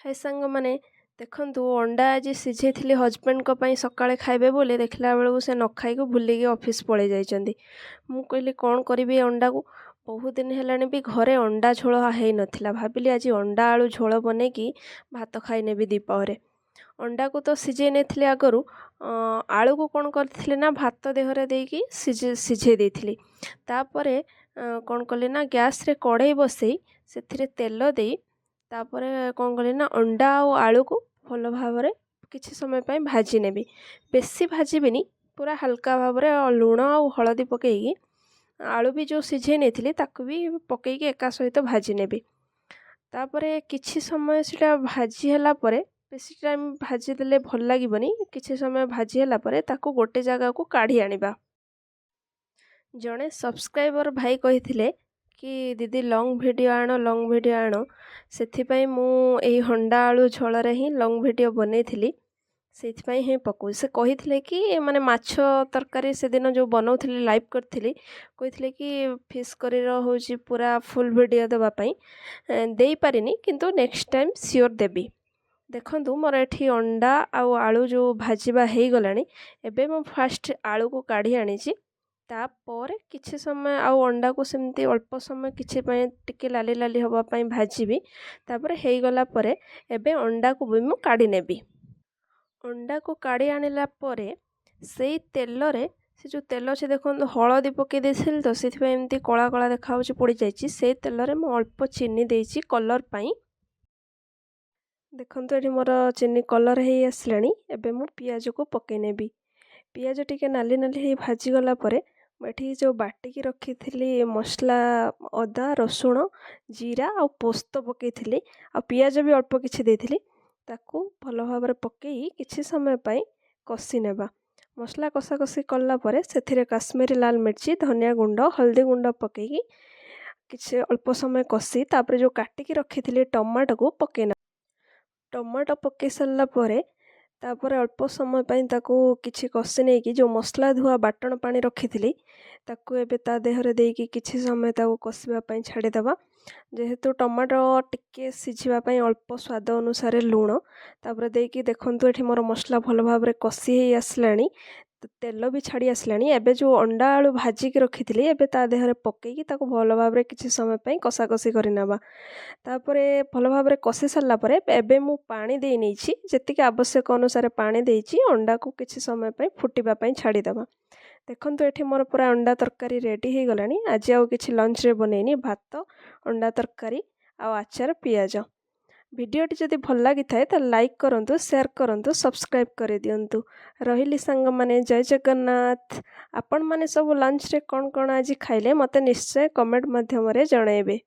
हाय सांग मैंने देखु अंडा आज सिझे हजबैंड सकाଳେ खाइबे बोले देखला बेलू से न खाई भूलिकी ऑफिस पड़े जाइछंती। मु कहली कौन करी अंडा को बहुत दिन है भी घरे अंडा झोल है नथिला भाविली आज अंडा आलू झोल बने कि भात खाई नेबी दीपहरे। अंडा को तो सिझे नहीं आगरू आलू को कौन करथिले ना भात देहरे देकी सिझे देथिली। तापरे कौन कली ना गैस रे कढ़ई बसई से तेल दे तापर कौन कली ना अंडा और आलू को भल भाव किछि समय पर भाजी नेबी। बेसी भाजीबिनी पूरा हल्का भाव लुण और हलदी पकईकी आलू भी जो सिझे नहीं ताकू भी पकईकी एका सहित भाजी नेबी। तापरे किछि समय से भाजी हला परे बेसी टाइम भाजी देले भल लागिबनी किछि समय भाजी हला परे ताकू गोटे जगह को काढ़ी आनिबा। जड़े सब्सक्राइबर भाई कही कि दीदी लॉन्ग वीडियो आण से मु अंडा आलू झोल ही लॉन्ग वीडियो बन से ही पकऊ से कही कि माने माछ तरकारी से दिन जो बनाऊली लाइव करी कही कि फिश करी हूँ पूरा फुल वीडियो देवाई दे पारिनी किंतु नेक्स्ट टाइम सियोर देवी। देखंतु मोर एठी अंडा आउ आलू जो भाजीबा हो गलानी एबे मु फास्ट आलू को काढ़ी आनीची तापर किछि समय आउ अंडा को सेमती अल्प समय किछि पय टिके लाली लाली हवा पय भाजीबी। तापर हो गला परे एबे अंडा को भी मु काढ़ी नेबी। अंडा को काढ़ी आनिला परे सेई तेल रे से जो तेल अच्छे देखो हलदी पकई देथिल तो से एमती कला कला देखा पड़ी जाइए से तेल रे मु अल्प चीनी देइछि कलर पाई। देखंतु एठी मोर चीनी कलर हे आसलानी एबे मु पियाज को पकई नेबी। पियाज टिके नाली नाली हे भाजी गला परे एठी जो बाटिकी रखी मसला अदा रसुण जीरा आ पोस्त पकई आ पियाज भी अल्प किछि देथिली ताकू भल भाव पकई किछि समय पाई कषि नेबा। मसला कषा कषि कला परे सेथिरे काश्मीरी लाल मिर्ची धनिया गुंड हल्दी गुंड पकई किछि अल्प समय कषि तापर जो काटिकी रखी टमाटो को पकईना। टमाटो पकई सारा परे तापर अल्प समय पाई ताकू किछि कषि नहीं कि जो मसला धुआ बाटण पानी रखी ताकू एबे ता देहरे देकी किछि समय ताकू कषिबा पई छाड़ीदेवा। जेहेतु टमाटो टिके सिझिबा पई अल्प स्वाद अनुसार लुण तापर देकी देखंतु एठी मोर मसला भल भाव कषि हे आसलानी तेल भी छाड़ी आसलानी। एबे जो अंडा आलू भाजिकी रखी एबे ता देहरे पकईकी ताकू भल भाव किछि समय पई कषा कषि करिनेबा। तापरे भल भाव कषि सारा परे एबे मु पानी दे नेछि जेतिके आवश्यक अनुसार पानी देछि अंडा को किछि समय पई फुटिबा पई छाड़ी देबा। देखंतु एठी मोर पूरा अंडा तरकारी रेडी हे गलानी। आज आउ किछि लंच रे बनेनी भात अंडा तरकारी आ आचार पियाज। वीडियोटी जदि भल लगी थाए तो लाइक करंतु शेयर करंतु सब्सक्राइब कर दियंतु। रहिली सांग माने जय जगन्नाथ। आपण माने सब लंच रे कौन कौन आज खाइले मते निश्चय कमेंट माध्यम रे जणाइबे।